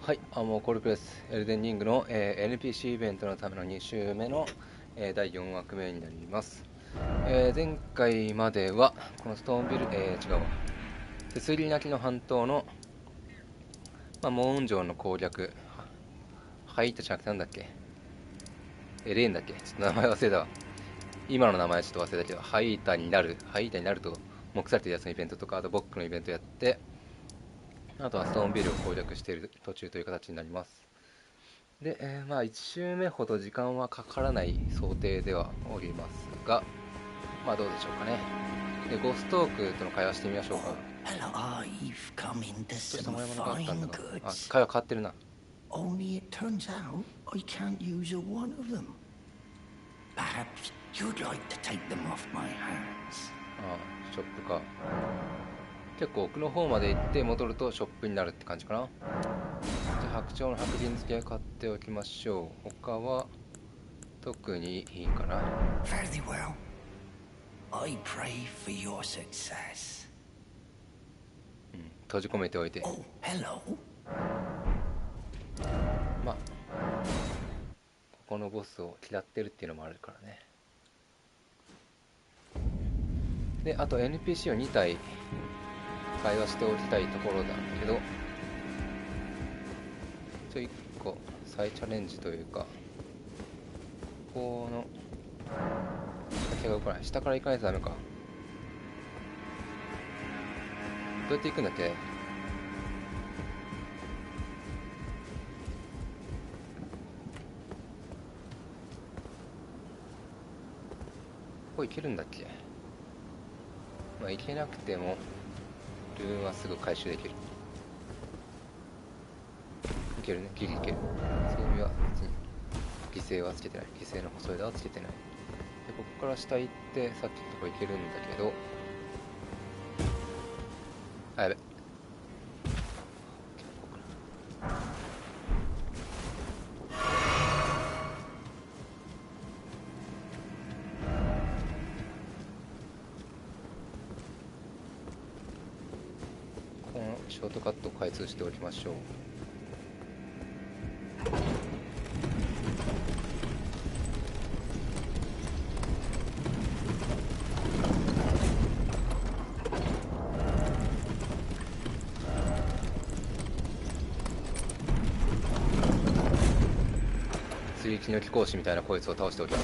はい、もうコルプです。エルデンリングの、NPC イベントのための2週目の、第4枠目になります。前回までは、このストーンビル、違うわ。手すり泣きの半島の、モーン城の攻略、ハイタじゃなくてなんだっけ、レーンだっけ、ちょっと名前忘れたわ。今の名前ちょっと忘れたけど、ハイタになると目されてるやつのイベントとか、あとボックのイベントやって、あとはストーンビルを攻略している途中という形になります。で、1周目ほど時間はかからない想定ではおりますが、どうでしょうかね。で、ゴストークとの会話してみましょうか。どうしたものがあったんだが、会話変わってるな。Only it turns out I can't use a one of them. Perhaps you'd like to take them off my hands. ショップか。結構奥の方まで行って戻るとショップになるって感じかな。じゃあ白鳥の白銀付け買っておきましょう。他は特にいいかな。Very well. I pray for your success. 閉じ込めておいて。Oh, hello. ここのボスを嫌ってるっていうのもあるからね。で、あと NPC を2体会話しておきたいところなんだけど、1個再チャレンジというか、ここの仕掛けが動かない。下から行かないとダメか。どうやって行くんだっけ。ここ行けるんだっけ。行けなくてもルーンはすぐ回収できる。いけるね、ギリいける。装備は別に犠牲はつけてない。犠牲の細枝はつけてない。で、ここから下行ってさっきのとこ行けるんだけど、やべ。このショートカットを開通しておきましょう。追撃の貴公子みたいなこいつを倒しておきます。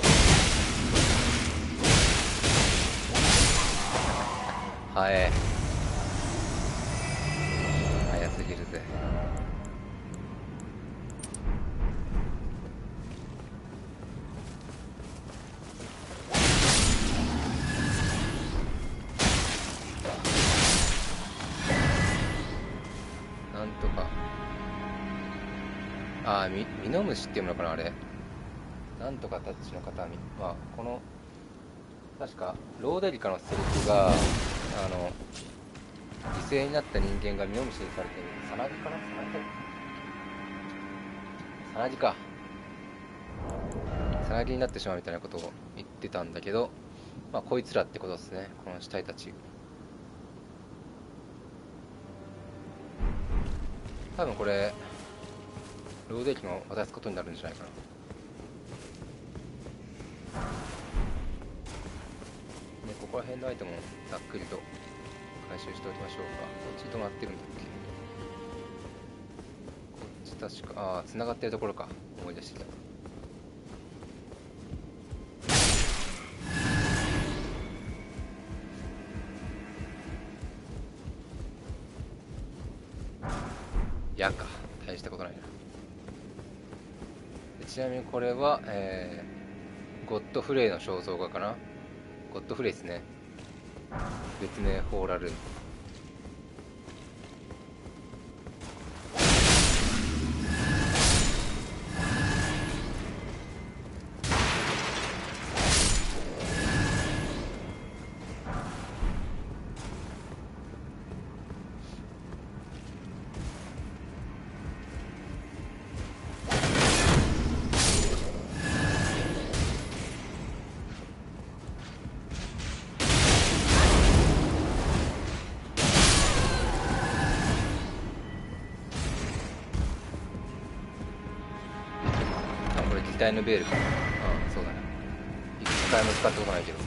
早すぎるぜ。なんとかミノムシっていうのかな、あれ。なんとかタッチの形見。この確かローデリカのセリフが犠牲になった人間がミノムシにされている。サナギかな。サナギか。サナギになってしまうみたいなことを言ってたんだけど、こいつらってことですね。この死体たち。多分これローデリカを渡すことになるんじゃないかな。ここら辺のアイテムをざっくりと回収しておきましょうか。こっち止まってるんだっけ。こっち確か繋がってるところか。思い出してきた。矢か。大したことないな。ちなみにこれは、ゴッドフレイの肖像画かな。ゴッドフレイですね。別名ホーラル。タイのベールかな。そうだね。一回も使ったことないけど。こ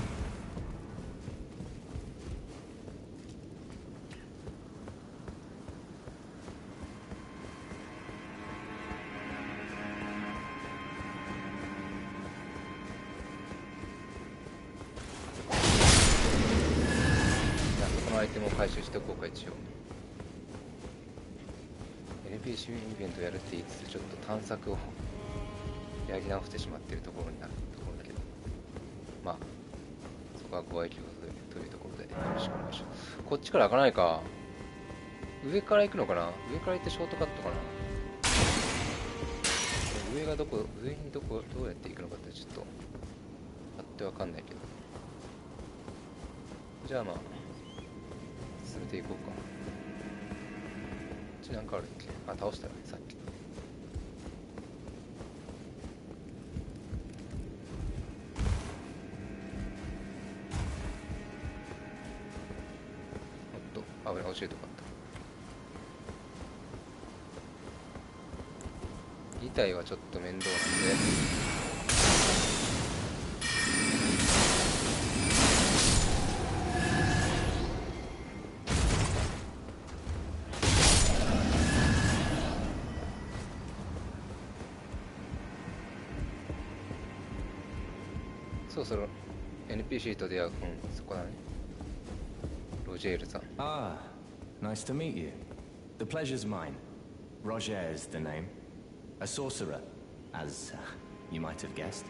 のアイテムを回収しておこうか。一応 NPC イベントやるって言いつつちょっと探索をやり直してしまっているところになるところだけど、まあそこはご愛嬌というところでよろしくお願いします。こっちから開かないか。上から行くのかな。上から行ってショートカットかな。上がどうやって行くのかってちょっとあってわかんないけど、じゃあまあ進めていこうか。こっちなんかあるっけ。倒したよねさっき。おっと危ない、教えとかった。擬態はちょっと面倒なんで、そろそろ NPC と出会う。そこだね。ロジェールさん。Ah, nice to meet you. The pleasure's mine. Roger is the name. A sorcerer, as you might have guessed.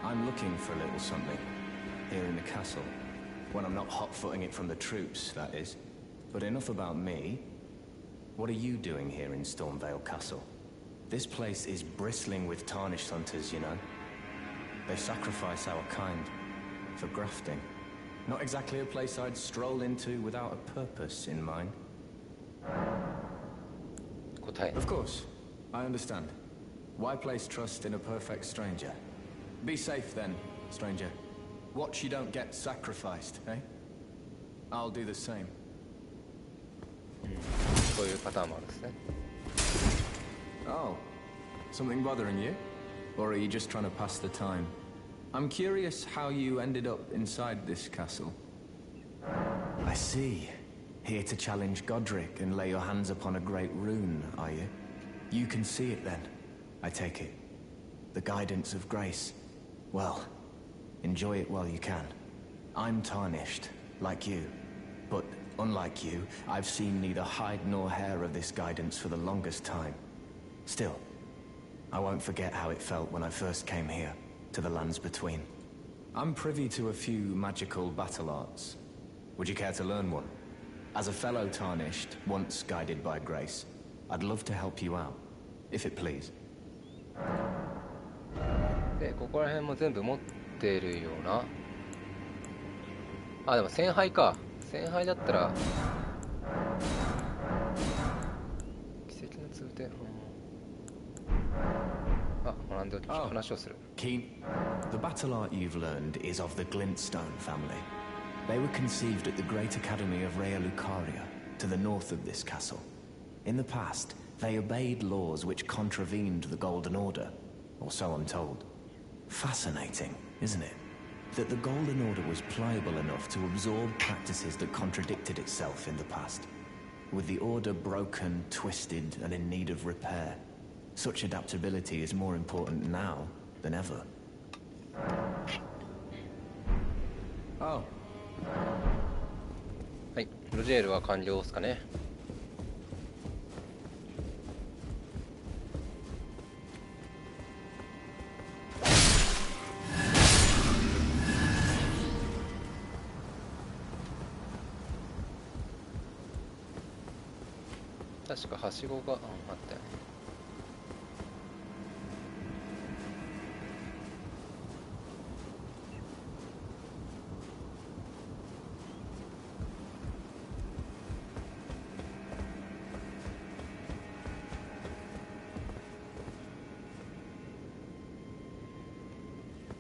I'm looking for a little something here in the castle. When I'm not hot-footing it from the troops, that is. But enough about me. What are you doing here in Stormvale Castle? This place is bristling with tarnished hunters, you know. They sacrifice our kind for grafting. Not exactly a place I'd stroll into without a purpose in mind. 答え。 Of course, I understand. Why place trust in a perfect stranger? Be safe then, stranger. Watch you don't get sacrificed, eh? I'll do the same. そういうパターンもあるんですね。 Oh, something bothering you? Or are you just trying to pass the time? I'm curious how you ended up inside this castle. I see. Here to challenge Godric and lay your hands upon a great rune, are you? You can see it then, I take it. The guidance of grace. Well, enjoy it while you can. I'm tarnished, like you. But unlike you, I've seen neither hide nor hair of this guidance for the longest time. Still, I won't forget how it felt when I first came here, to the lands between. I'm privy to a few magical battle arts. Would you care to learn one? As a fellow tarnished, once guided by grace, I'd love to help you out, if it please. でここら辺も全部持ってるような。でも1000杯か。1000杯だったら奇跡の通天。学んで話をする。 Keen. The battle art you've learned is of the Glintstone family. They were conceived at the Great Academy of Rea Lucaria, to the north of this castle. In the past, they obeyed laws which contravened the Golden Order, or so I'm told. Fascinating, isn't it? That the Golden Order was pliable enough to absorb practices that contradicted itself in the past. With the Order broken, twisted, and in need of repair, such adaptability is more important now than ever. Oh. はい、ロジェールは完了ですかね。確かはしごがあったよね。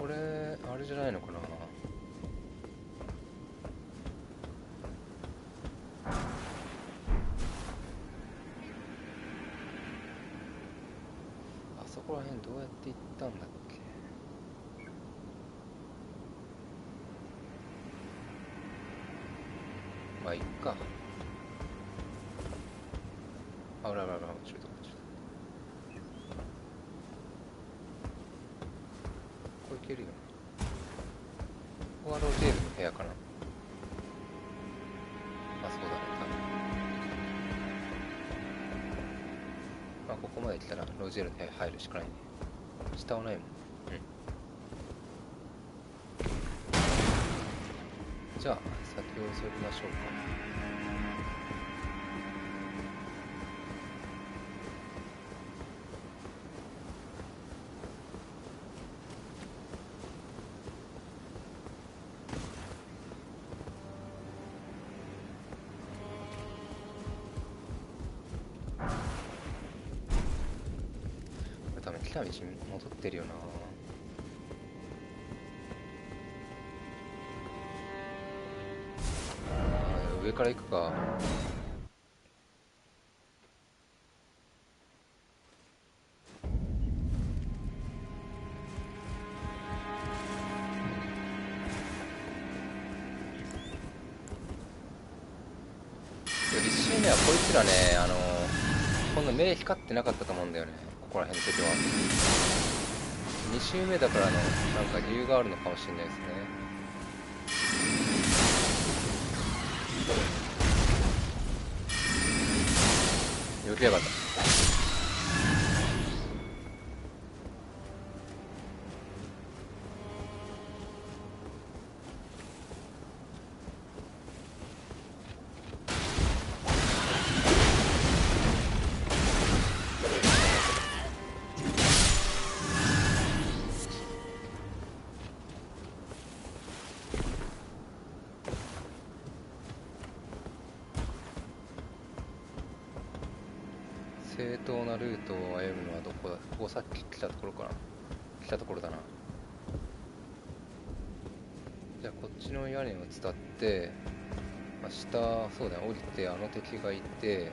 これあれじゃないのかな。あそこら辺どうやって行ったんだっけ。まあいっか。あ、ほらほらほら、ちょっとここ行けるよ。ここはロジェールの部屋かな。あ、そうだね、多分。まあここまで来たらロジェールの部屋入るしかないね。下はないもん。じゃあ先を急ぎましょうか。これ多分来た道に戻ってるよな。上から行くか。1周目はこいつらね、こんな目光ってなかったと思うんだよね、ここら辺の時は。2周目だからのなんか理由があるのかもしれないですね。よけやがった。正当なルートを歩むのはどこだ。ここさっき来たところかな。来たところだな。じゃあこっちの屋根を伝って、まあ、下、そうだね、降りてあの敵がいて、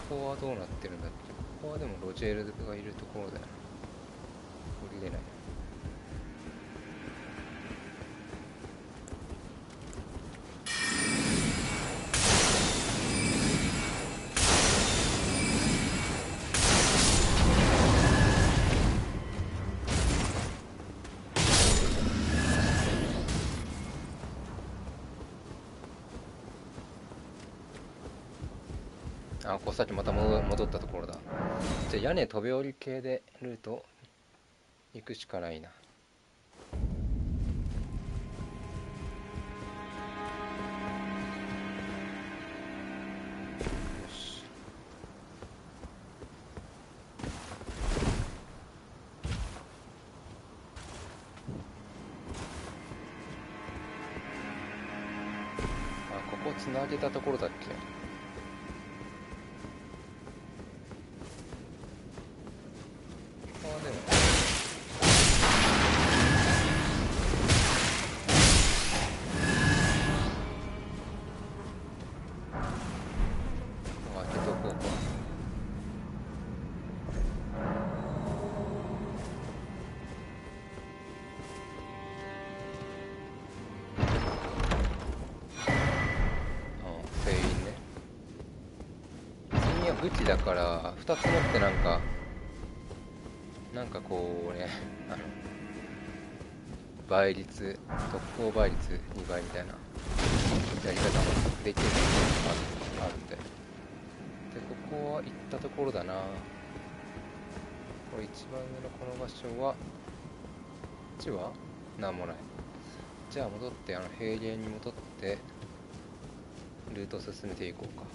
ここはどうなってるんだっけ。ここはでもロジェールがいるところだよな。降りれない。あ、ここさっきまた戻ったところだ。じゃあ屋根飛び降り系でルート行くしかないな。よし。あ、ここつなげたところだっけ。武器だから2つ持ってなんかこうね、倍率、特攻倍率2倍みたいなやり方もできるのがあるんで。で、ここは行ったところだな。これ一番上のこの場所は、こっちはなんもない。じゃあ戻って、平原に戻ってルートを進めていこうか。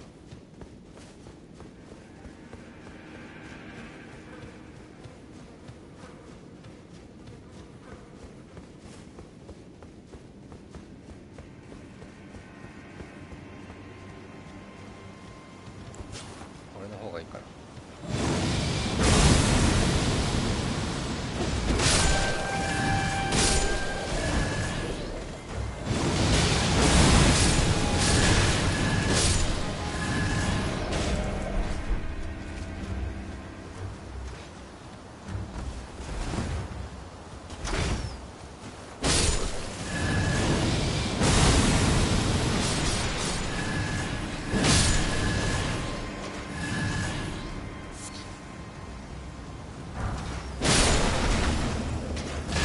これの方がいいかな。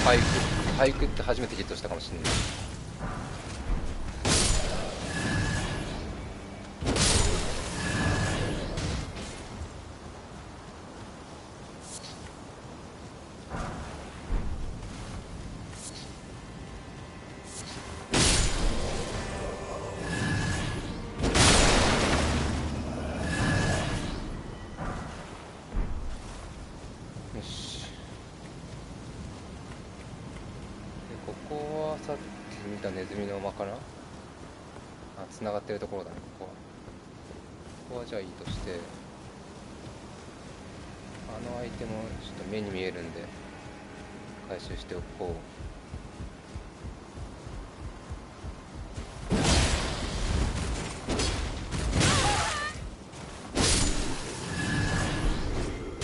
俳句って初めてヒットしたかもしれない。さっき見たネズミの間かな。繋がってるところだね。ここはじゃあいいとして、あの相手もちょっと目に見えるんで回収しておこう。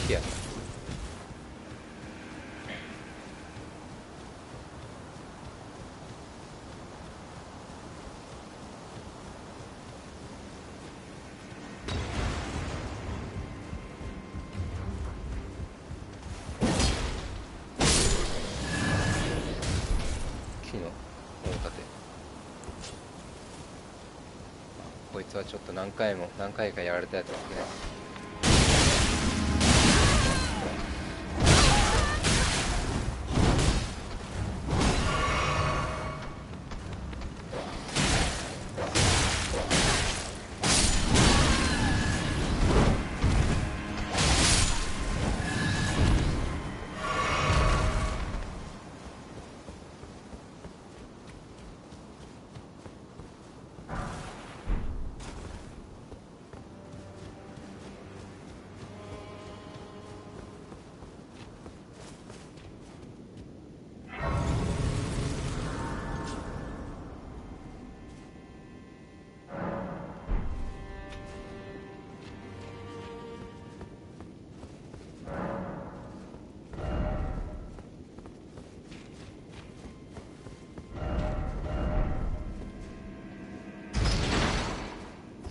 いやこいつはちょっと何回かやられたやつですね。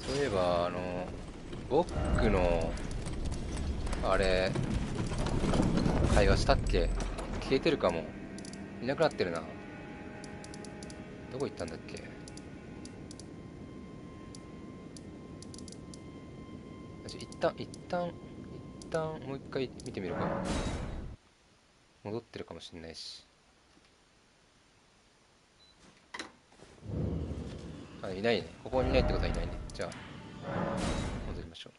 そういえばボックのあれ会話したっけ。消えてるかも。いなくなってるな。どこ行ったんだっけ。一旦もう一回見てみるか。戻ってるかもしんないし。いないね。ここにいないってことはいないね。じゃあ戻りましょう。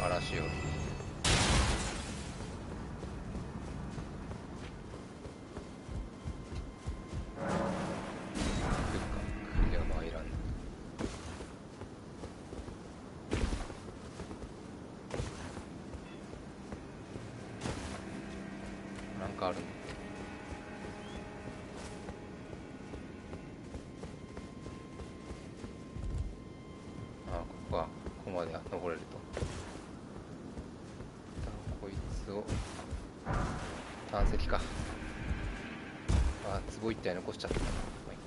嵐よりいや参らん。なんかあるんだ。ここまで登れると。こいつを探石か。壺一体残しちゃったな。まあいいか。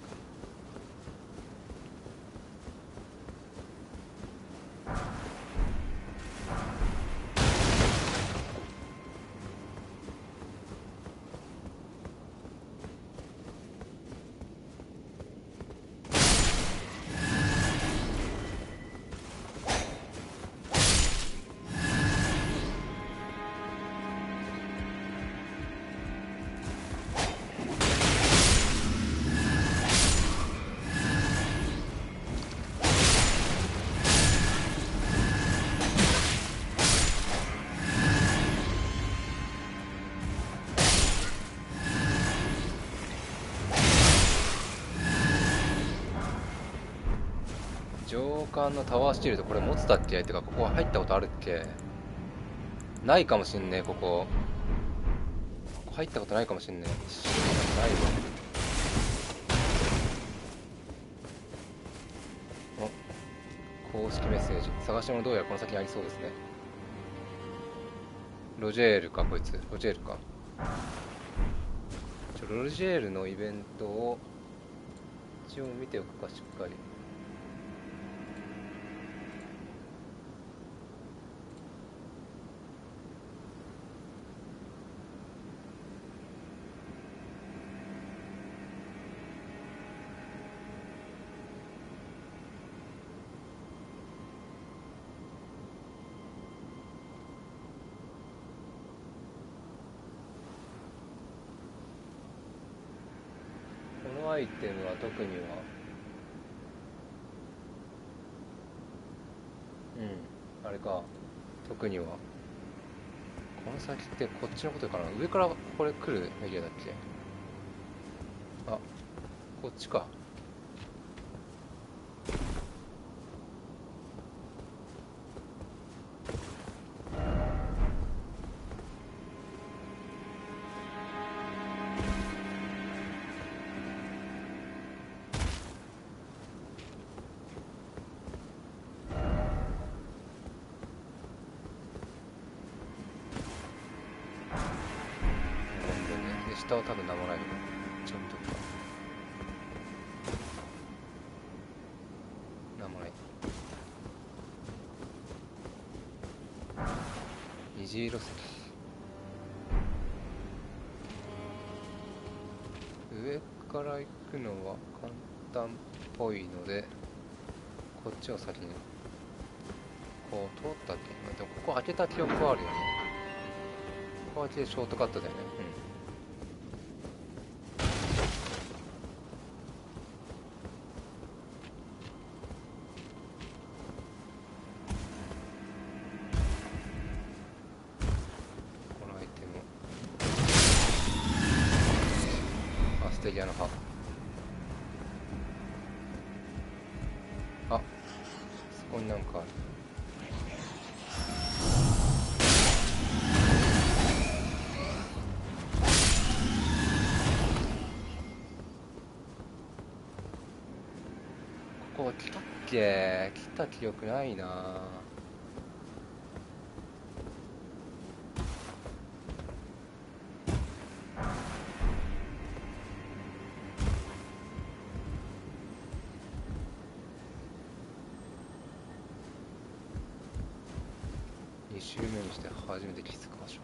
上官のタワーシールド、これ持つだっけってか、ここ入ったことあるっけ？ないかもしんねえ。ここ入ったことないかもしんねえ。ないわ。公式メッセージ、探し物どうやらこの先にありそうですね。ロジェールか、こいつ。ロジェールか。ロジェールのイベントを一応見ておくか、しっかり。このアイテムは特にはあれか、特にはこの先ってこっちのことかな。上からこれ来るエリアだっけ？あ、こっちか。下は多分何もないよね。ちょっとか何もない。虹色石、上から行くのは簡単っぽいので、こっちを先にこう通ったっけ。でもここ開けた記憶はあるよね。ここ開けてショートカットだよね。ステリアの葉。あ、そこになんかある。ここ来たっけ？来た記憶ないな。2周目にして初めて気づく場所。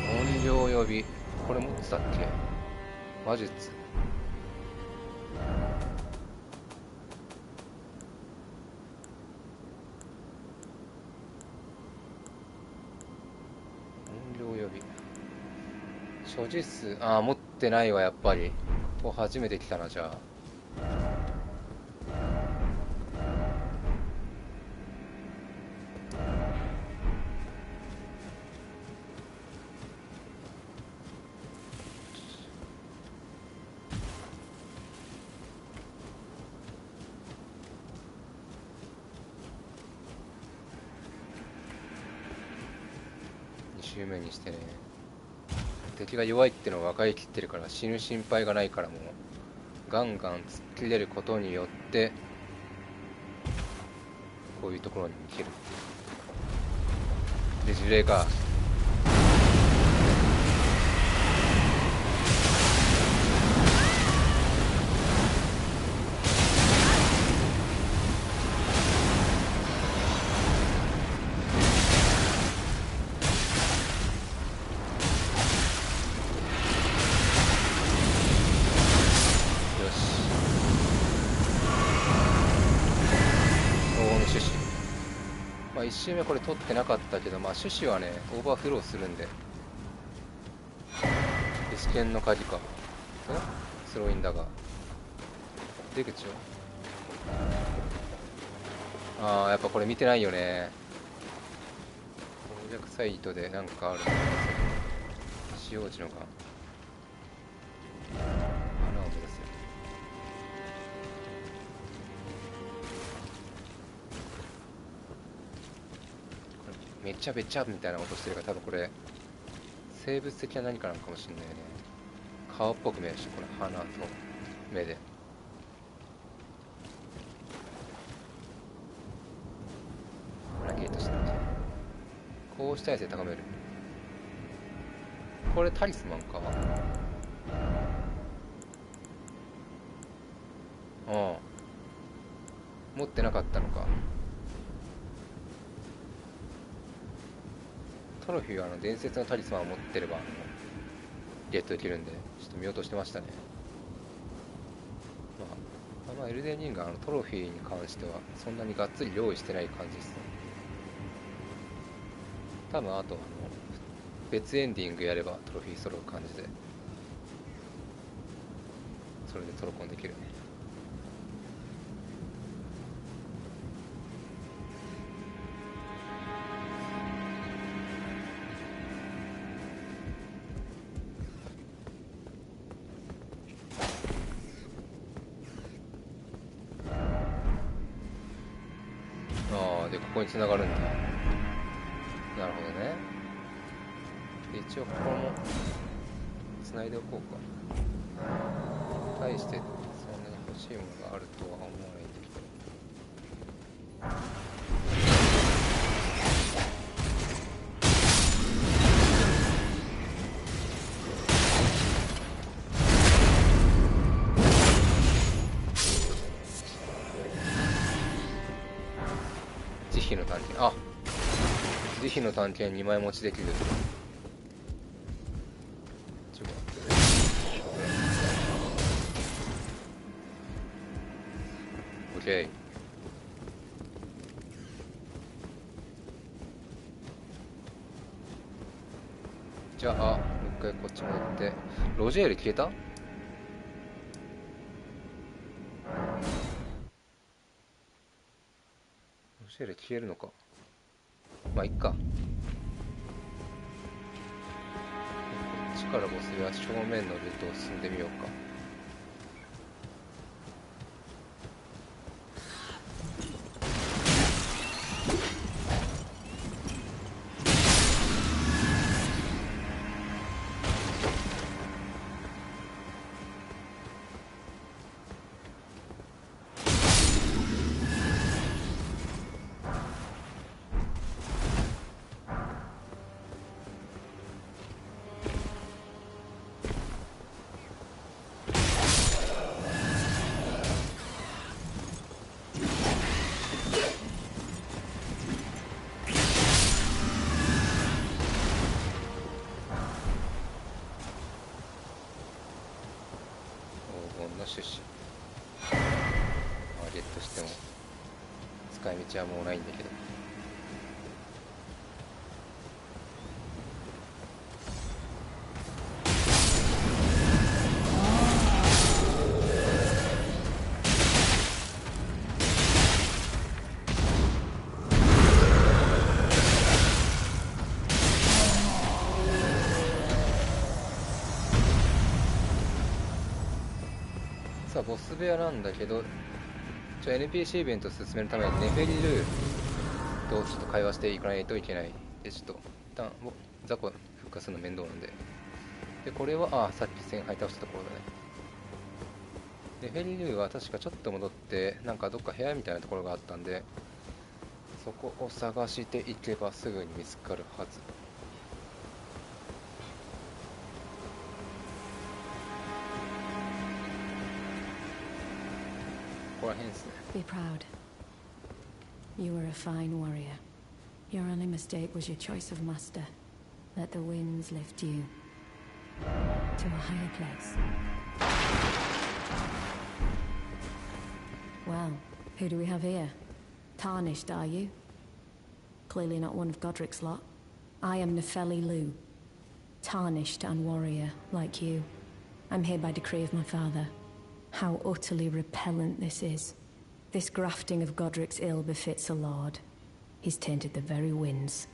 音量呼び、これ持ってたっけ？魔術。音量呼び、所持数、ああ持ってないわ。やっぱりここ初めて来たな。じゃあ2周目にしてね。敵が弱いってのは分かりきってるから、死ぬ心配がないから、もうガンガン突っ切れることによってこういうところに行ける。で呪霊か。まあ1周目これ取ってなかったけど、まあ種子はねオーバーフローするんで、試験の鍵かとスローインだが出口を、ああやっぱこれ見てないよね。攻略サイトでなんかあるんだけど、使用時のが穴を目指す。めちゃめちゃみたいな音してるから、多分これ生物的な何かなのかもしれないね。顔っぽく見えるし、これ鼻と目で。ラケットしてる。こうした体勢高める。これタリスマンか。ああ持ってなかったのか。トロフィーは伝説のタリスマンを持ってればゲットできるんで、ちょっと見落としてましたね。まあエルデンリングはトロフィーに関してはそんなにがっつり用意してない感じですね。多分あと別エンディングやればトロフィー揃う感じで、それでトロコンできるね。でここに繋がるんだ。なるほどね。で一応ここも繋いでおこうか。対してそんなに欲しいものがあるとは思わないんだけど、慈悲の探検、あ、慈悲の探検2枚持ちできる。オッケー。じゃあもう一回こっち戻って、ロジェール消えた？ロジェール消えるのか。まあいっか。こっちからボスは正面のルートを進んでみようか。種子ゲットしても使い道はもうないんだけど、さあボス部屋なんだけど、NPC イベントを進めるためにネフェリルーとちょっと会話していかないといけないで、ちょっと一旦雑魚復活するの面倒なんで、これはさっき線入倒したところだね。ネフェリルーは確かちょっと戻ってなんかどっか部屋みたいなところがあったんで、そこを探していけばすぐに見つかるはず。ここら辺ですね。 Be proud. You were a fine warrior. Your only mistake was your choice of master. Let the winds lift you to a higher place. Well, who do we have here? Tarnished, are you? clearly not one of Godric's lot. I am Nefeli Lu, tarnished and warrior, like you. I'm here by decree of my father. How utterly repellent this is. This grafting of Godric's ill befits a lord. He's tainted the very winds.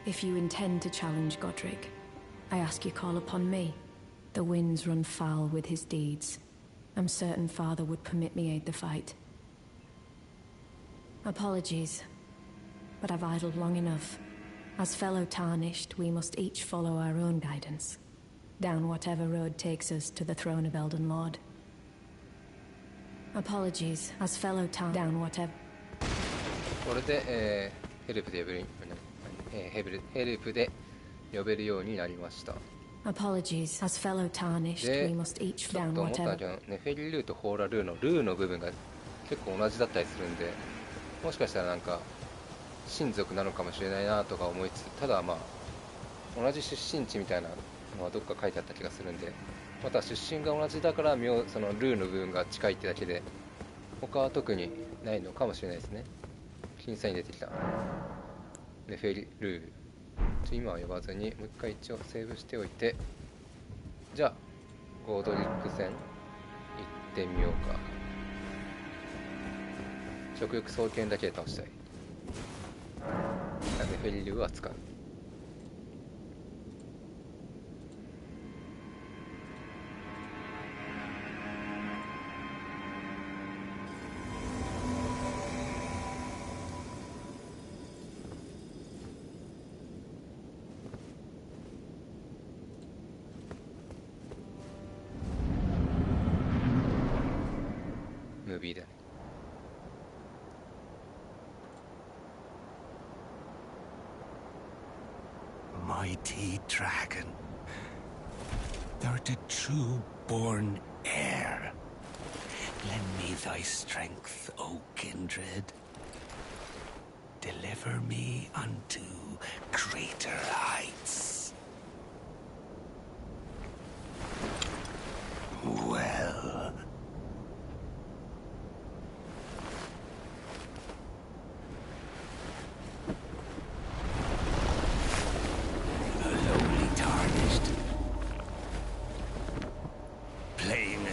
If you intend to challenge Godric, I ask you call upon me. The winds run foul with his deeds. I'm certain father would permit me aid the fight. Apologies, but I've idled long enough. As fellow tarnished, we must each follow our own guidance, down whatever road takes us to the throne of Elden Lord. Apologies, as fellow down whatever. これで、ヘルプで呼べるようになりました。Apologies, as fellow tarnished, we must each down ちょっと思ったんだ whatever. けど、ネフェリルーとホーラルーのルーの部分が結構同じだったりするんで、もしかしたらなんか親族なのかもしれないなとか思いつつ、ただまあ同じ出身地みたいなのはどっか書いてあった気がするんで、また出身が同じだからそのルーの部分が近いってだけで、他は特にないのかもしれないですね。審査に出てきたネフェリルー、今は呼ばずにもう一回一応セーブしておいて、じゃあゴードリック戦行ってみようか。食欲双剣だけで倒したい。ネフェリルーは使う。ムービーだね。Mighty dragon, thou'rt a true-born heir. Lend me thy strength, O kindred. Deliver me unto greater heights. Well.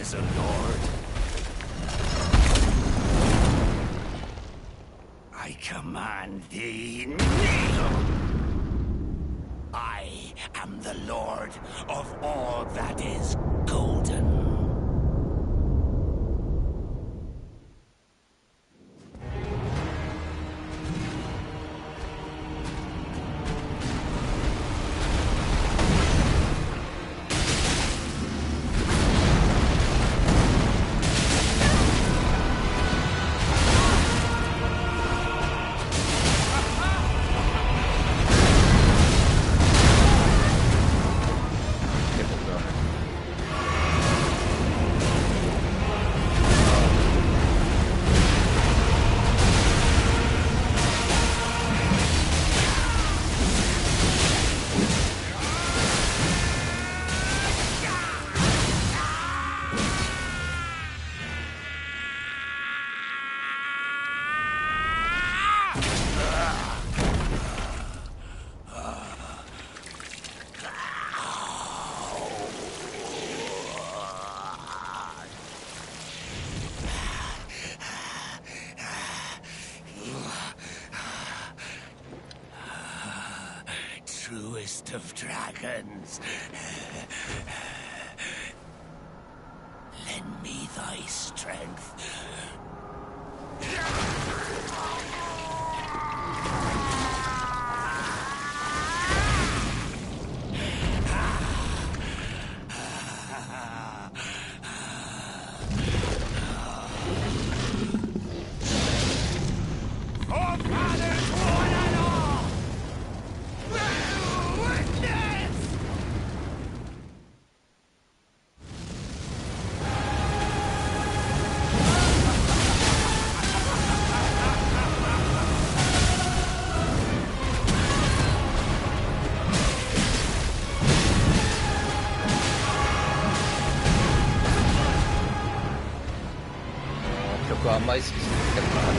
As a lord, I command thee, kneel! I am the lord of all that is golden. Truest of dragons, lend me thy strength.曲はあんま意識してなかった。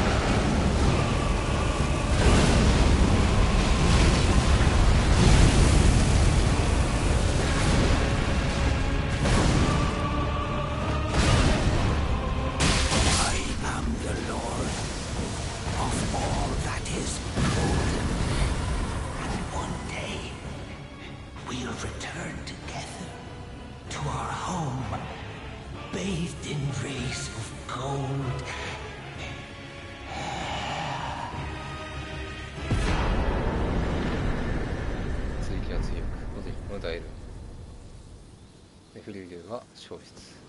は消失。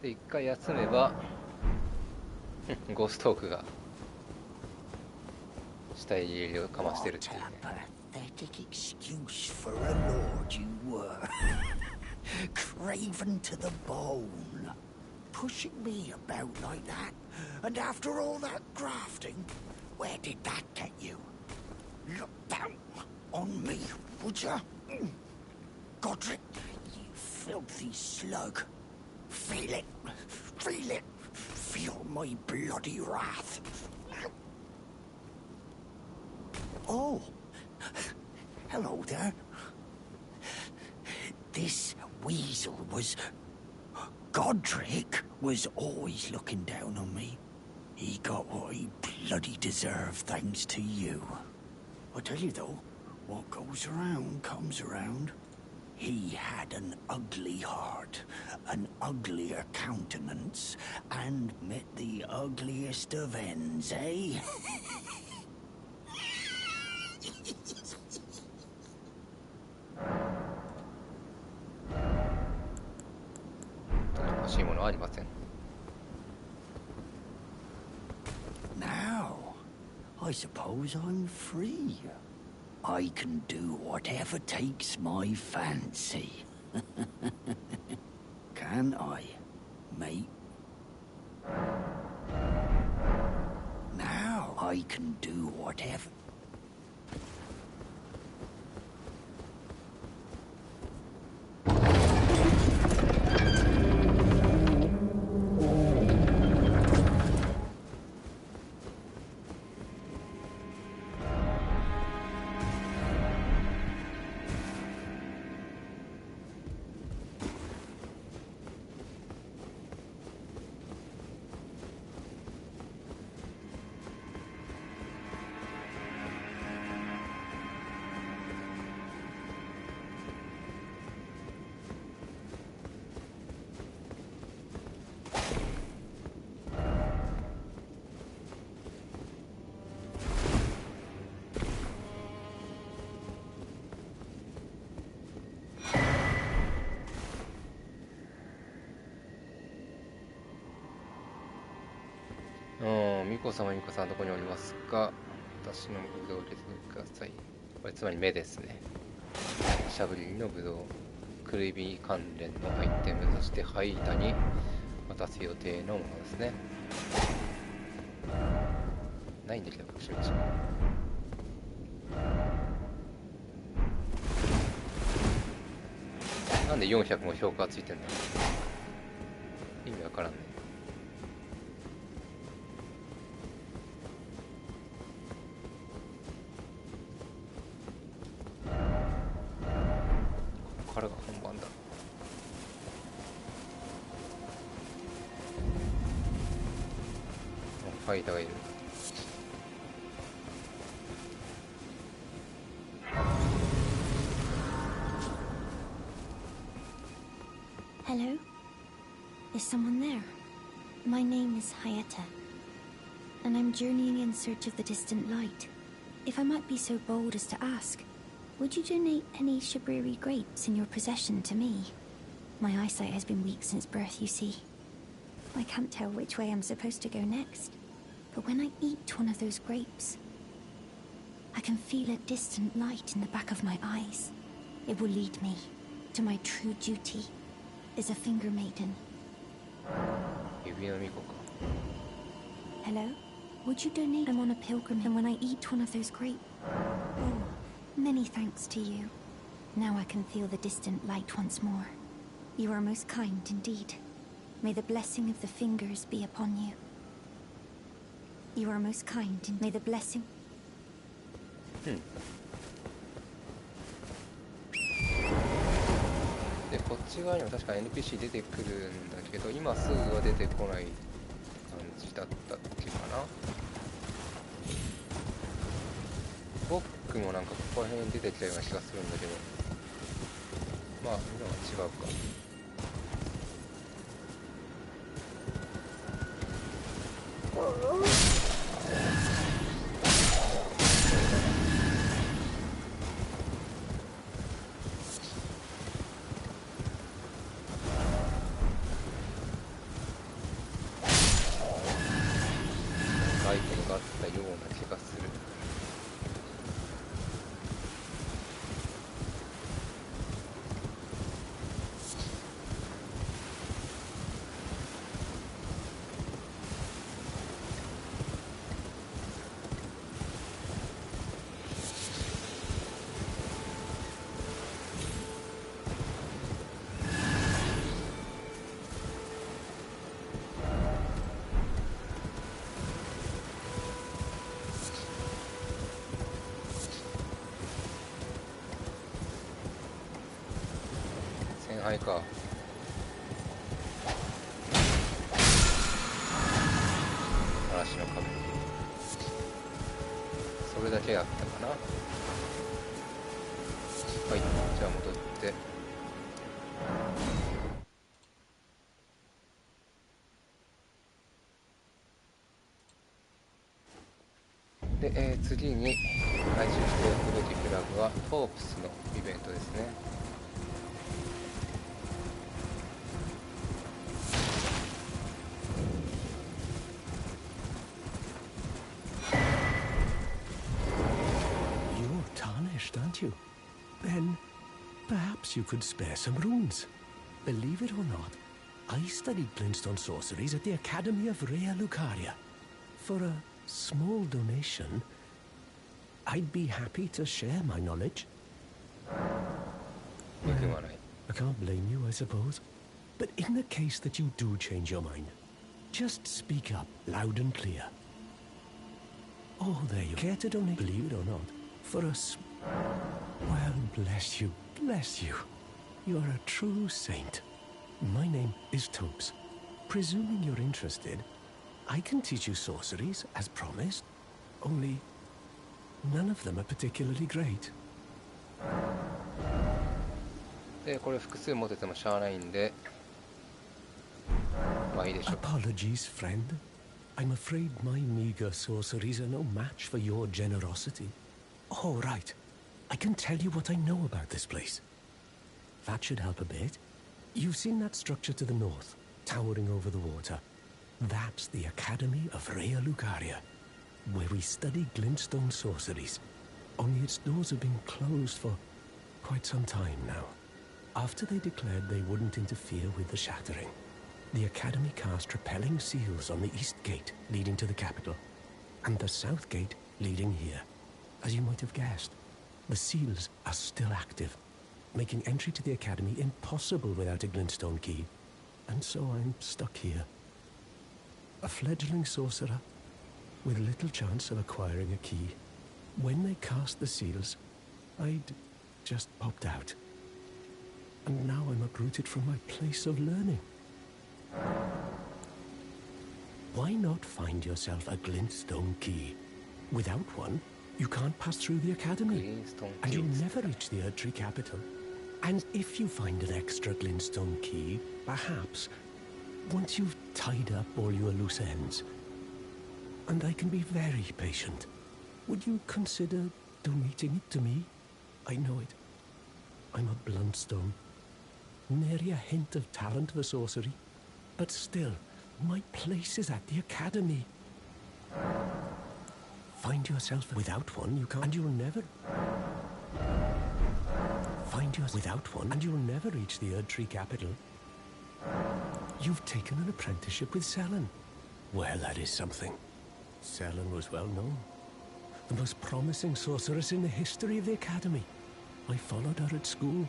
で一回休めばゴーストークが死体入れをかましてるっていうね。 Pathetic excuse for a lord you were. Craven to the bone. Pushing me about like that. And after all that grafting, where did that get you? Look down on me, would ya? Godric, you filthy slug. Feel it. Feel it. Feel my bloody wrath. Oh. Hello there. This weasel was... Godric was always looking down on me. He got what he bloody deserved thanks to you. I tell you though, what goes around comes around. He had an ugly heart, an uglier countenance, and met the ugliest of ends, eh? 特に欲しいものはありません。 Now, I suppose I'm free. I can do whatever takes my fancy. Can I, mate? Now I can do whatever.ミコ様、ミコさんどこにおりますか？私のブドウを入れてください。これつまり目ですね。しゃぶりのブドウ、クルビ関連のアイテム、そしてハイタに渡す予定のものですね。ないんだけど、隠し道。なんで400も評価がついてんだろう。意味わからんね。これが本番だ。ファイターがいる。Hello? Is someone there? My name is Hayata, and I'm journeying in search of the distant light. If I might be so bold as to ask, would you donate any Shabriri grapes in your possession to me? My eyesight has been weak since birth, you see. I can't tell which way I'm supposed to go next, but when I eat one of those grapes, I can feel a distant light in the back of my eyes. It will lead me to my true duty as a finger maiden. 指の巫女か。 Hello? Would you donate? I'm on a pilgrimage, and when I eat one of those grapes... Oh, many thanks to you. Now I can feel the distant light once more. You are most kind indeed. May the blessing of the fingers be upon you. You are most kind, and may the blessing... でこっち側にも確か NPC 出てくるんだけど、今すぐは出てこない感じだったっけかな。僕もなんかここら辺に出てきたような気がするんだけど、まあ今は違うか。アイテムがあったような気がする。はいか。嵐の壁。それだけやったかな。はい、じゃあ戻って。で、次に回収しておくべきフラグはコープスのイベントですね。Aren't you? Then perhaps you could spare some runes. Believe it or not, I studied glintstone sorceries at the Academy of Rea Lucaria. For a small donation, I'd be happy to share my knowledge. Well, I can't blame you, I suppose. But in the case that you do change your mind, just speak up loud and clear. Oh, there you care to donate, believe it or not, for a well, bless you, bless you. You're a true saint. My name is Topes. Presuming you're interested, I can teach you sorceries, as promised. Only, none of them are particularly great. で、これ複数持ててもしゃあないんで、まあいいでしょう。Apologies, friend. I'm afraid my meager sorceries are no match for your generosity. Oh, right. I can tell you what I know about this place. That should help a bit. You've seen that structure to the north, towering over the water. That's the Academy of Rea Lucaria, where we study glintstone sorceries. Only its doors have been closed for quite some time now. After they declared they wouldn't interfere with the shattering, the Academy cast repelling seals on the east gate leading to the capital, and the south gate leading here. As you might have guessed, the seals are still active, making entry to the Academy impossible without a glintstone key. And so I'm stuck here. A fledgling sorcerer with little chance of acquiring a key. When they cast the seals, I'd just popped out. And now I'm uprooted from my place of learning. Why not find yourself a glintstone key? Without one, you can't pass through the Academy, and you'll never reach the Erdtree capital. And if you find an extra glintstone key, perhaps, once you've tied up all your loose ends, and I can be very patient, would you consider donating it to me? I know it. I'm a bluntstone. Nary a hint of talent for sorcery, but still, my place is at the Academy. Find yourself without one, you can't, and you'll never. Find yourself without one, and you'll never reach the Erdtree capital. You've taken an apprenticeship with Selen. Well, that is something. Selen was well known. The most promising sorceress in the history of the Academy. I followed her at school.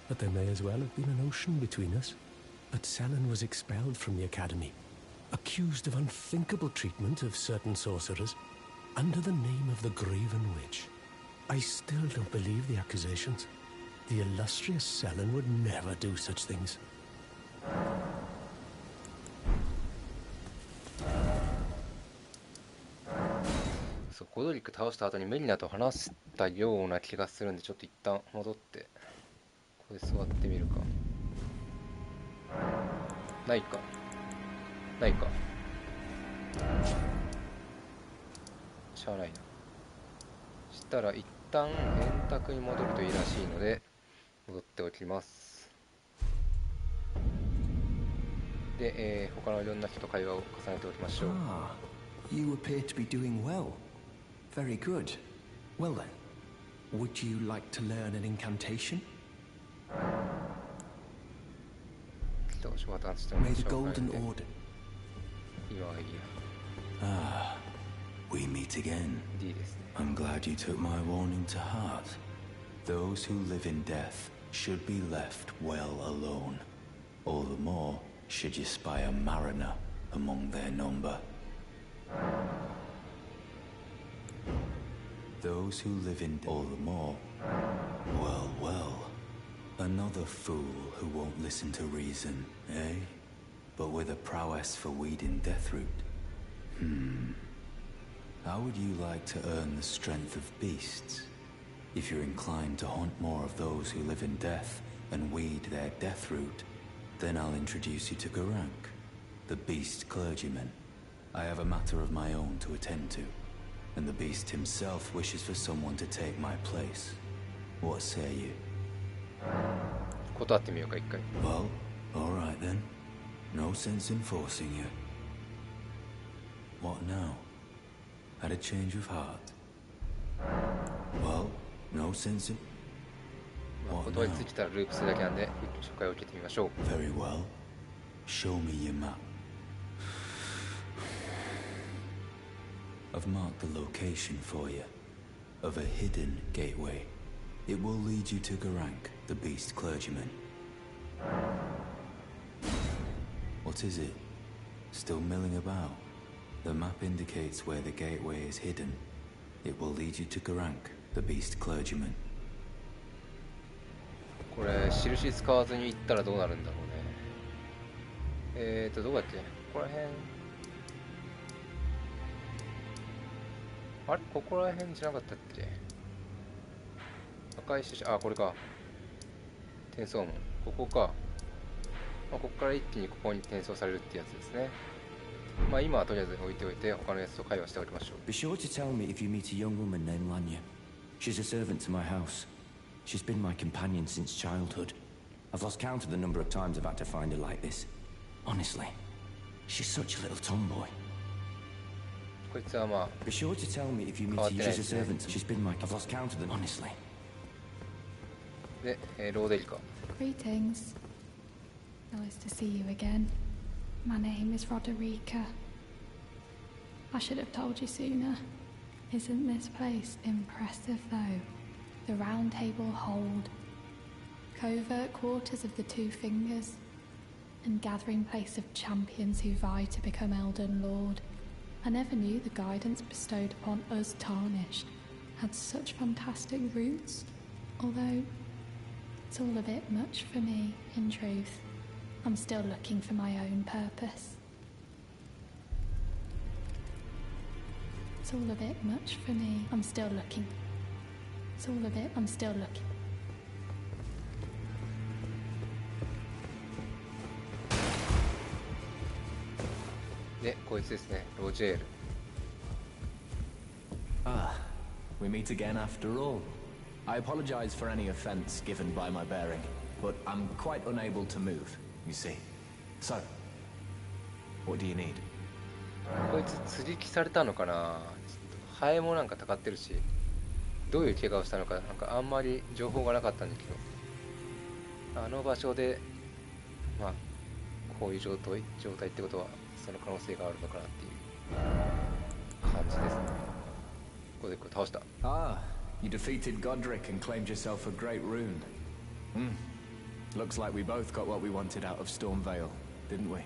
But there may as well have been an ocean between us. But Selen was expelled from the Academy, accused of unthinkable treatment of certain sorcerers, under the name of the Graven Witch. I still don't believe the accusations. The illustrious Selen would never do such things. そう、ゴドリック倒した後にメリナと話したような気がするんで、ちょっと一旦戻ってここで座ってみるか。ないかないか。しゃあないな。したら一旦円卓に戻るといいらしいので戻っておきます。で、他のいろんな人と会話を重ねておきましょう。Ah, you appear to be doing well. Very good. Well then, would you like to learn an incantation? May the golden order. 今はいいや。 Ah, we meet again. D ですね。 I'm glad you took my warning to heart. Those who live in death should be left well alone. All the more should you spy a mariner among their number. Those who live in all the more. Well, well. Another fool who won't listen to reason, eh? But with a prowess for weeding deathroot. How would you like to earn the strength of beasts? If you're inclined to hunt more of those who live in death and weed their deathroot, then I'll introduce you to Garank, the beast clergyman. I have a matter of my own to attend to, and the beast himself wishes for someone to take my place. What say you? 断ってみようか一回。 Well, all right then. No sense in forcing you. What now? Had a change of heart? Well, no sense in... まあ、 What 断り now? ついてたらループするだけなんで紹介を受けてみましょう。 Very well. Show me your map. I've marked the location for you of a hidden gateway. It will lead you to Garank, the beast clergyman. What is it? Still milling about? The map indicates where the gateway is hidden. It will lead you to Garank, the beast clergyman. これ印使わずに行ったらどうなるんだろうね。どこだっけ、ここら辺。あれ、ここら辺じゃなかったっけ。赤い印、あ、これか。転送門、ここか。まあ、ここから一気にここに転送されるってやつですね。まあ今はとりあえず置いておいて他のやつと会話しておきましょう。 Be sure to tell me if you meet a young woman named Lanya. She's a servant to my house. She's been my companion since childhood. I've lost count of the number of times I've had to find her like this. Honestly, she's such a little tomboy. こいつはまあ Be sure to tell me if you meet her. She's a servant. She's been my... I've lost count of them. Honestly. で、ローデリカ。 Greetings. Nice to see you again. My name is Roderica. I should have told you sooner. Isn't this place impressive though? The round table hold, covert quarters of the Two Fingers, and gathering place of champions who vie to become Elden Lord. I never knew the guidance bestowed upon us Tarnished had such fantastic roots, although it's all a bit much for me, in truth. I'm still looking for my own purpose. It's all a bit much for me. I'm still looking. It's all a bit... I'm still looking. で、こいつですね、ロジェール。 Ah, we meet again after all. I apologize for any offense given by my bearing, but I'm quite unable to move, you see. So, what do you need? こいつ釣り木されたのかな。ちょっとハエもなんかたかってるし、どういう怪我をしたのかなんかあんまり情報がなかったんだけど、あの場所でまあこういう状態ってことはその可能性があるのかなっていう感じですね。ここでこれ倒した。 Ah, you defeated Godric and claimed yourself a great rune. Looks like we both got what we wanted out of Stormvale, didn't we?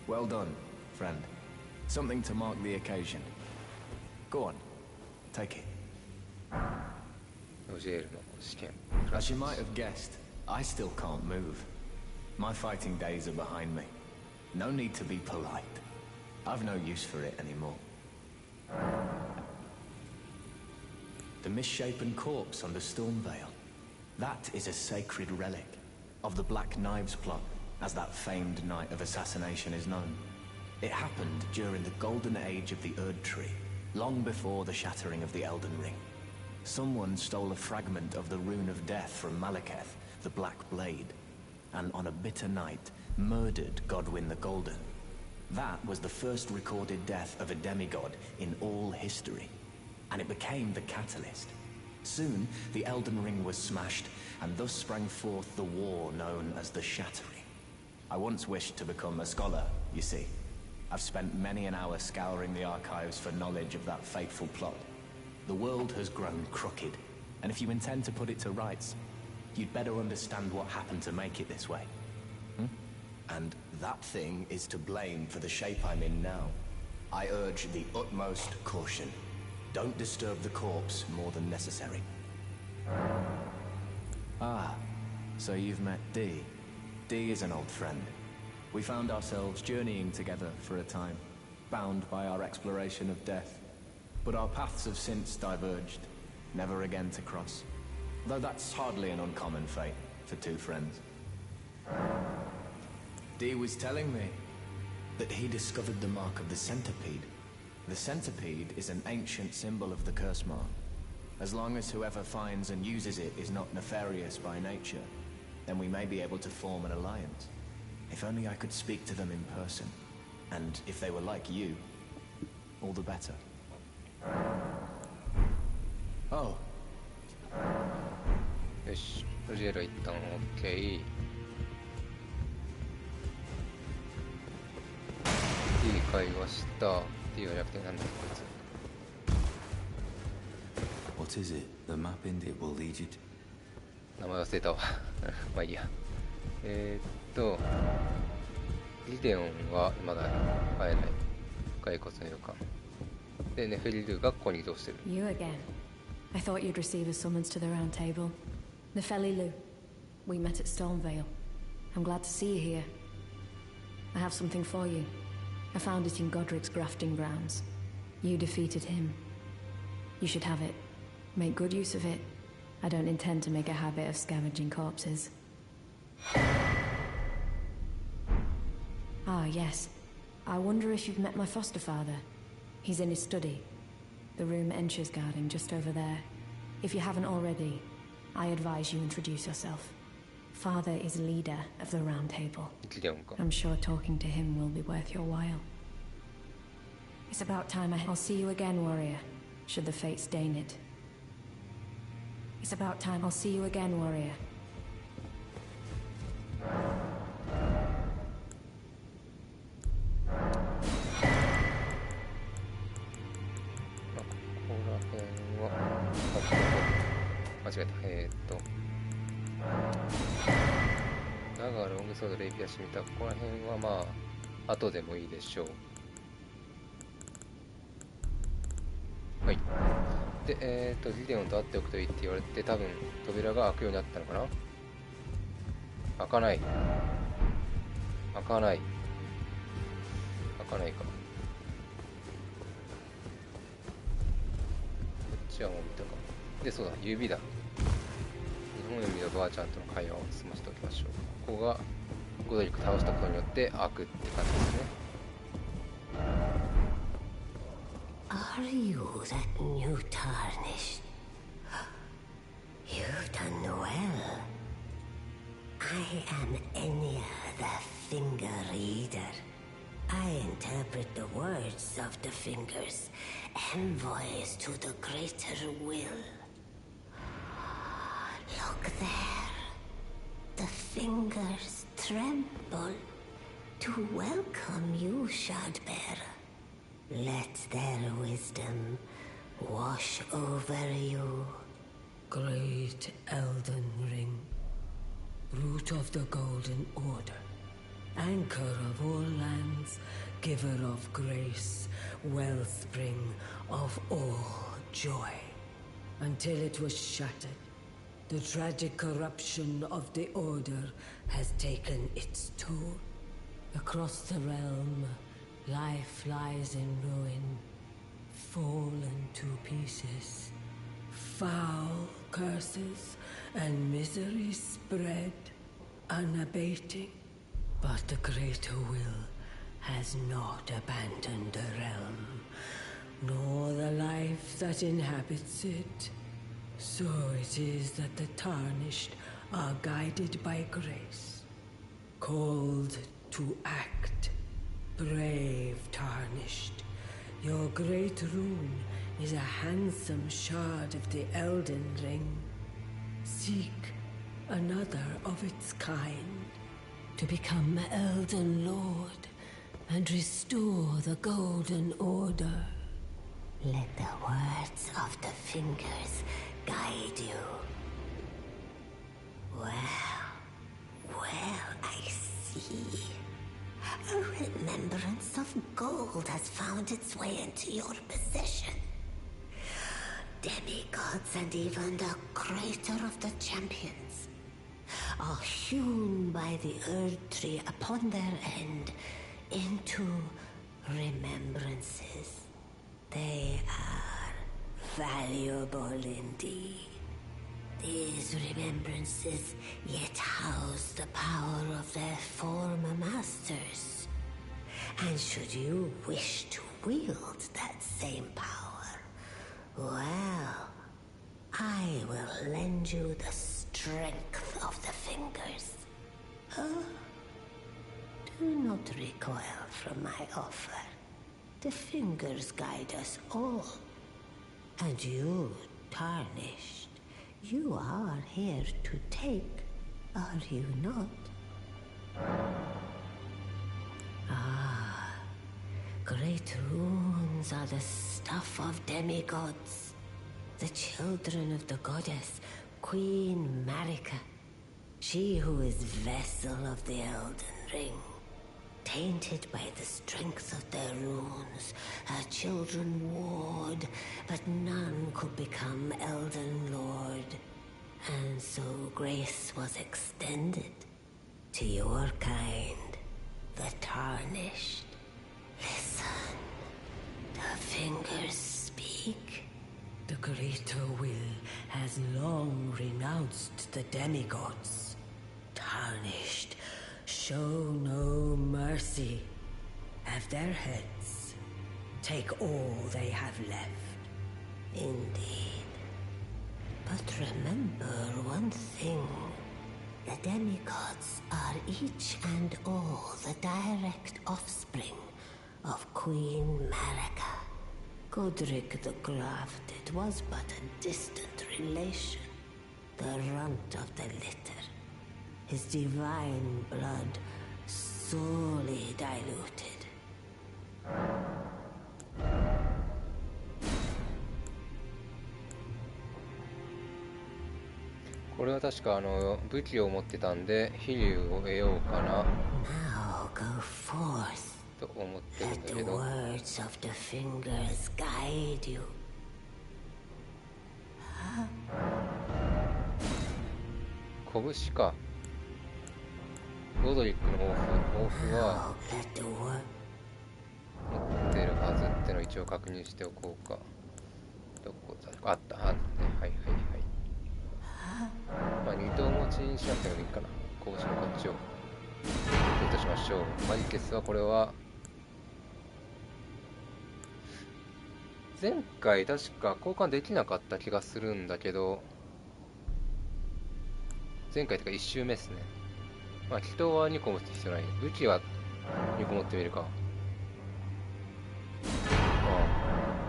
Well done, friend. Something to mark the occasion. Go on, take it. ロジェールの試験。 As you might have guessed, I still can't move. My fighting days are behind me. No need to be polite. I've no use for it anymore. The misshapen corpse under Stormvale. That is a sacred relic of the Black Knives plot, as that famed night of assassination is known. It happened during the golden age of the Erd Tree, long before the shattering of the Elden Ring. Someone stole a fragment of the Rune of Death from Malekith, the Black Blade, and on a bitter night, murdered Godwyn the Golden. That was the first recorded death of a demigod in all history, and it became the catalyst. Soon, the Elden Ring was smashed, and thus sprang forth the war known as the Shattering. I once wished to become a scholar, you see. I've spent many an hour scouring the archives for knowledge of that fateful plot. The world has grown crooked, and if you intend to put it to rights, you'd better understand what happened to make it this way. And that thing is to blame for the shape I'm in now. I urge the utmost caution. Don't disturb the corpse more than necessary. Ah, so you've met Dee. Dee is an old friend. We found ourselves journeying together for a time, bound by our exploration of death. But our paths have since diverged, never again to cross. Though that's hardly an uncommon fate for two friends. Dee was telling me that he discovered the mark of the centipede. The centipede is an ancient symbol of the curse mark. As long as whoever finds and uses it is not nefarious by nature, then we may be able to form an alliance. If only I could speak to them in person. And if they were like you, all the better. Oh. よし、ロジエルは一旦 OK。 D 会話した。 D が弱点なんだこいつ。 What is it? The map in it will lead you to... 名前忘れたわまあいいや。リデオンはまだ会えない。骸骨の予感で、ネフェリルがここに移動してる。 You again. I thought you'd receive a summons to the round table. Nefeli Lu. We met at Stormvale. I'm glad to see you here. I have something for you. I found it in Godric's grafting grounds. You defeated him. You should have it. Make good use of it. I don't intend to make a habit of scavenging corpses. Ah, yes. I wonder if you've met my foster father. He's in his study. The room Ensha's guarding just over there. If you haven't already, I advise you introduce yourself. Father is leader of the round table. I'm sure talking to him will be worth your while. It's about time I'll see you again, warrior, should the fates deign it. It's about time I'll see you again, warrior. 間違えた。だがロングソード、レイピア、シミタ、ここら辺はまあ後でもいいでしょう。はい。で、リデオンと会っておくといいって言われて、多分扉が開くようになったのかな。開かない。開かない。開かないか。こっちはもう見たか。で、そうだ、指だ。日本よりのばあちゃんとの会話を済ませておきましょう。ここがゴドリック倒したことによって開くって感じですね。Are you that new tarnished? You've done well. I am Enya the Finger Reader. I interpret the words of the fingers, envoys to the greater will. Look there. The fingers tremble to welcome you, Shardbearer. Let their wisdom wash over you. Great Elden Ring, root of the Golden Order, anchor of all lands, giver of grace, wellspring of all joy. Until it was shattered, the tragic corruption of the Order has taken its toll. Across the realm, life lies in ruin, fallen to pieces. Foul curses and misery spread, unabating. But the greater will has not abandoned the realm, nor the life that inhabits it. So it is that the Tarnished are guided by grace, called to act. Brave Tarnished, your great rune is a handsome shard of the Elden Ring. Seek another of its kind to become Elden Lord and restore the Golden Order. Let the words of the fingers guide you. Well, I see. A remembrance of gold has found its way into your possession. Demigods and even the creator of the champions are hewn by the Earth Tree upon their end into remembrances. They are valuable indeed. These remembrances yet house the power of their former masters. And should you wish to wield that same power, well, I will lend you the strength of the fingers. Oh, do not recoil from my offer. The fingers guide us all. And you, Tarnished, you are here to take, are you not? Ah, great runes are the stuff of demigods, the children of the goddess, Queen Marika, she who is vessel of the Elden Ring. Tainted by the strength of their runes, her children warred, but none could become Elden Lord. And so grace was extended to your kind, the Tarnished. Listen, the fingers speak. The greater will has long renounced the demigods. Tarnished, show no mercy. Have their heads. Take all they have left. Indeed. But remember one thing. The demigods are each and all the direct offspring of Queen Marika. Godric the Grafted was but a distant relation, the runt of the litter. His divine blood sorely diluted. これは確か武器を持ってたんで飛竜を得ようかな Now go forth. と思ってるん Let だ the けど words of the fingers guide you. 拳かゴドリックの抱負は Now let the word 持ってるはずってのを一応確認しておこうかどこだあったはいはいはいまあ二頭持ちにしなくてもいいかな拳のこっちをゲットしましょうマリケスはこれは前回確か交換できなかった気がするんだけど前回とか1周目ですねまあ祈祷は2個持つ必要ない武器は2個持ってみるかあ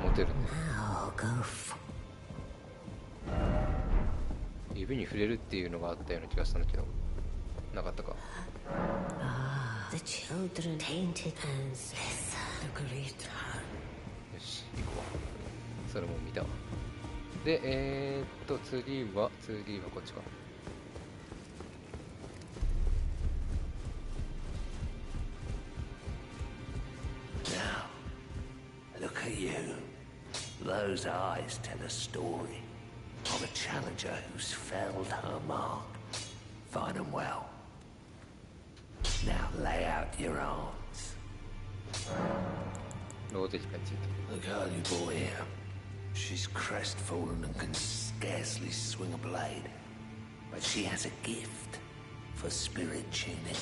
あ持てるね now go forth. 指に触れるっていうのがあったような気がしたんだけどなかったか The children tainted and listen. The great heart. よし行こうそれも見たわで次はこっちかNow, look at you. Those eyes tell a story of a challenger who's felled her mark. Fine and well. Now lay out your arms. ローテキがついて The girl you brought here. She's crestfallen and can scarcely swing a blade. But she has a gift for spirit tuning.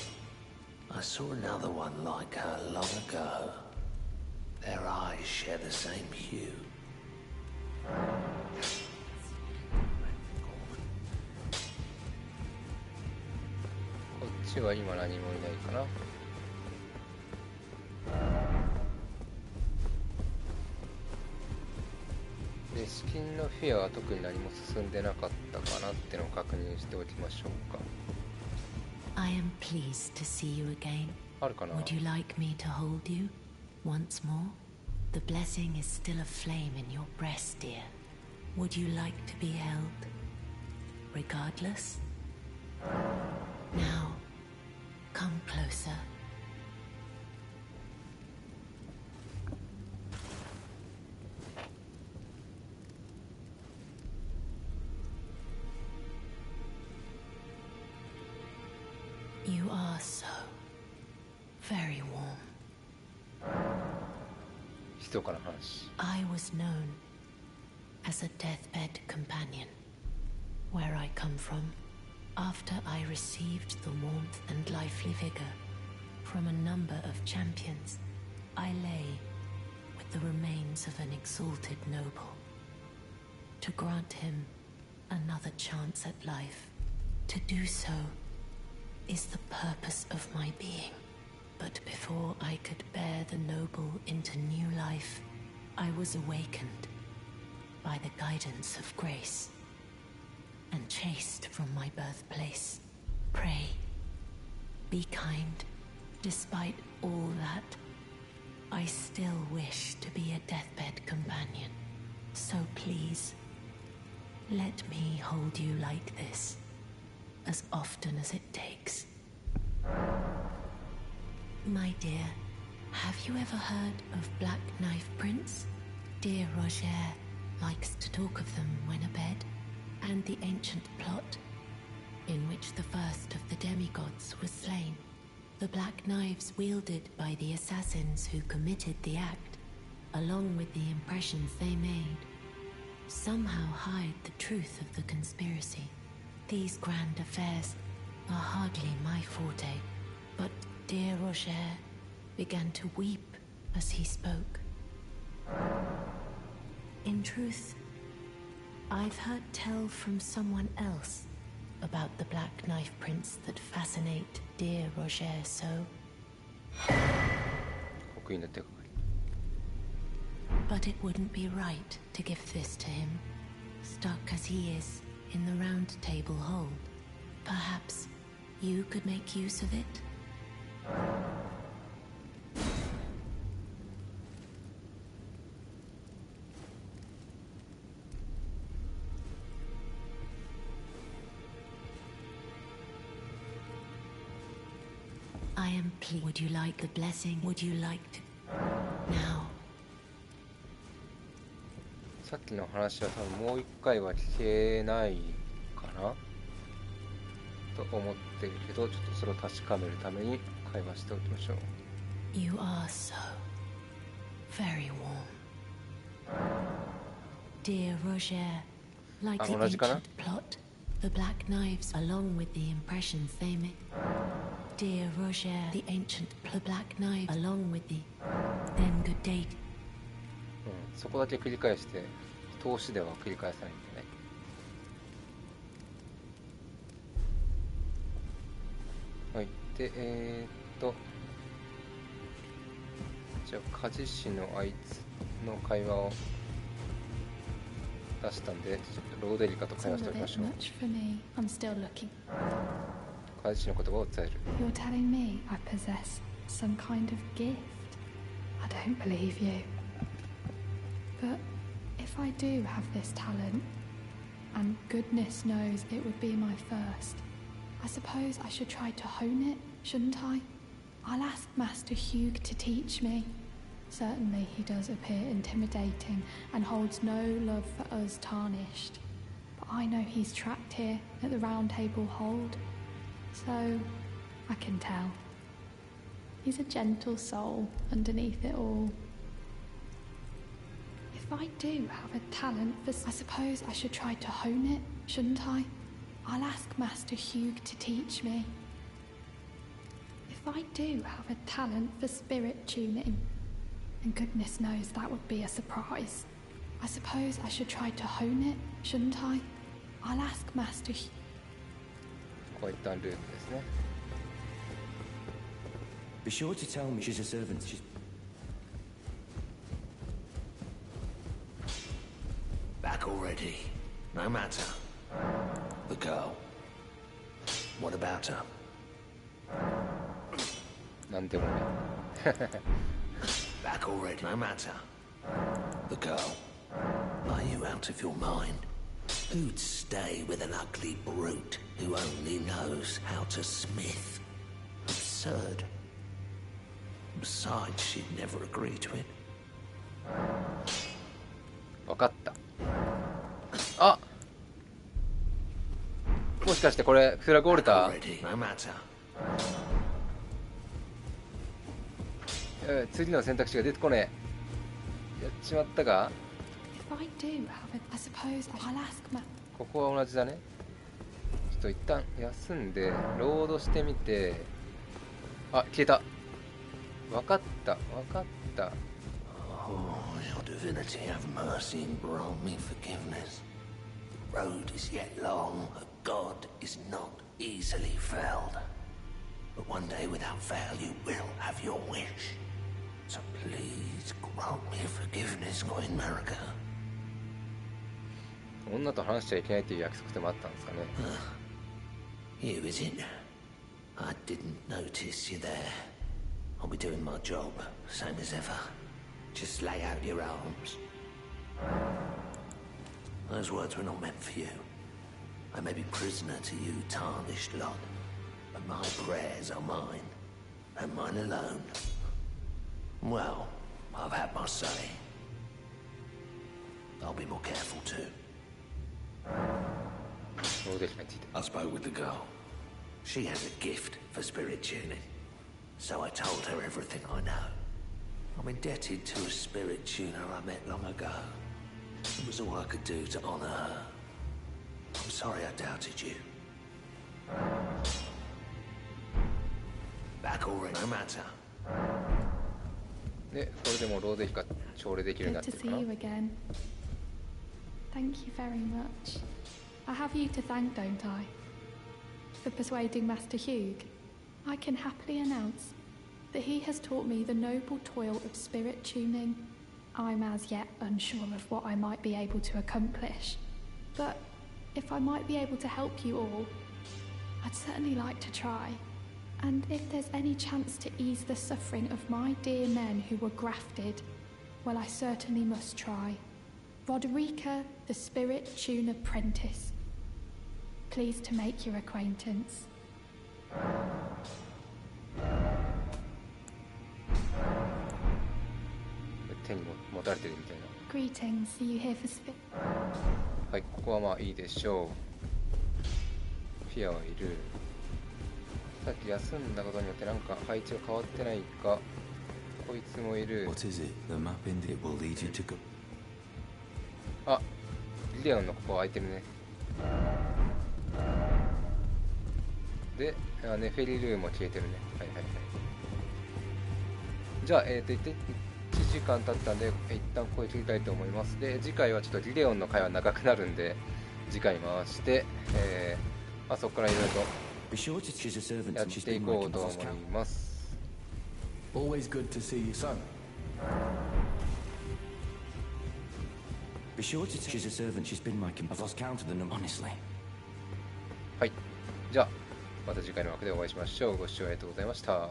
I saw another one like her long ago. Their eyes share the same hue. こっちは今何もいないかな。で、資金のフェアは特に何も進んでなかったかなってのを確認しておきましょうか。 I am pleased to see you again. あるかな。 Would you like me to hold you once more? The blessing is still aflame in your breast, dear. Would you like to be held? Regardless? Now, come closer. You are so very warm. 密かな話。 I was known as a deathbed companion. Where I come from, after I received the warmth and lively vigor from a number of champions, I lay with the remains of an exalted noble. To grant him another chance at life, to do so is the purpose of my being. But before I could bear the noble into new life, I was awakened by the guidance of grace and chased from my birthplace. Pray, be kind. Despite all that, I still wish to be a deathbed companion. So please, let me hold you like this, as often as it takes. My dear, have you ever heard of Black Knife Prince? Dear Roger likes to talk of them when abed, and the ancient plot in which the first of the demigods was slain. The black knives wielded by the assassins who committed the act, along with the impressions they made, somehow hide the truth of the conspiracy. These grand affairs are hardly my forte, but dear Roger began to weep as he spoke. In truth, I've heard tell from someone else about the Black Knife Prince that fascinate dear Roger so. 刻印の手がかり。 But it wouldn't be right to give this to him, stuck as he is in the round table hold. Perhaps you could make use of it? I am pleased. Would you like the blessing? Would you like to? Now. さっきの話は多分もう一回は聞けないかなと思ってるけど、ちょっとそれを確かめるために会話しておきましょう。 You are so very warm. Dear Roger, like the ancient plot, the black knives along with the impressions they made. Dear Roger, the ancient black knife along with the then good day. そこだけ繰り返して投資では繰り返さないんでね。はい。でじゃあ鍛冶師のあいつの会話を出したんで、ちょっとローデリカと会話しておきましょう。鍛冶師の言葉を伝える。 You're telling me I possess some kind of gift? I don't believe you. But if I do have this talent, and goodness knows it would be my first, I suppose I should try to hone it, shouldn't I? I'll ask Master Hugh to teach me. Certainly he does appear intimidating and holds no love for us tarnished. But I know he's trapped here at the Round Table Hold, so I can tell. He's a gentle soul underneath it all. If I do have a talent for... I suppose I should try to hone it, shouldn't I? I'll ask Master Hugh to teach me. If I do have a talent for spirit tuning, and goodness knows that would be a surprise, I suppose I should try to hone it, shouldn't I? I'll ask Master Hugh. こういったループですね。 Be sure to tell me she's a servant. She's... Back already. No matter. The girl. What about her? なんでもね。 Back already. No matter. The girl. Are you out of your mind? Who'd stay with an ugly brute who only knows how to smith? Absurd. Besides, she'd never agree to it. 分かった。あ、もしかしてこれフラグオルター？ No matter. 次の選択肢が出てこねえ。やっちまったか？ If I do have it, I suppose I'll ask Master. ここは同じだね。ちょっと一旦休んでロードしてみて。あ、消えた。分かった、分かった。 Oh, your divinity have mercy and grant me forgiveness. The road is yet long, a god is not easily felled. But one day without fail you will have your wish. So please grant me forgiveness, Queen Marika. 女と話しちゃいけないっていう約束でもあったんですかね。You, is it? I didn't notice you there. I'll be doing my job, same as ever. Just lay out your arms. Those words were not meant for you. I may be prisoner to you, tarnished lot, but my prayers are mine, and mine alone. Well, I've had my say. I'll be more careful too. ローデシについて。 I spoke with the girl. She has a gift for spirit tuning. So I told her everything I know. I'm indebted to a spirit tuner I met long ago. It was all I could do to honor her. I'm sorry I doubted you. Back already, no matter. で、これでもうローデヒが朝礼できるようになっ Good て to るか see な。 you again. Thank you very much. I have you to thank, don't I? For persuading Master Hugh. I can happily announce that he has taught me the noble toil of spirit tuning. I'm as yet unsure of what I might be able to accomplish. But if I might be able to help you all, I'd certainly like to try. And if there's any chance to ease the suffering of my dear men who were grafted, well, I certainly must try. Roderica, the Spirit Tune Apprentice. Pleased to make your acquaintance. 手にも持たれてるみたいな。 Greetings, are you here for Spirit? はい、ここはまあいいでしょう。フィアはいる。さっき休んだことによってなんか配置が変わってないか。こいつもいる。 What is it? The map indicate will lead you to go. あ、リレオンのここ空いてるね。で、ネフェリルーも消えてるね。はいはいはい。じゃあ、1時間経ったんで、一旦ここで切りたいと思います。で、次回はちょっとリレオンの回は長くなるんで、次回回して、まあ、そこからいろいろとやっていこうと思います。Always good to see you, son. Be sure to she's a servant. She's been my I've lost count of the number, honestly. はい。じゃあ、また次回の枠でお会いしましょう。ご視聴ありがとうございました。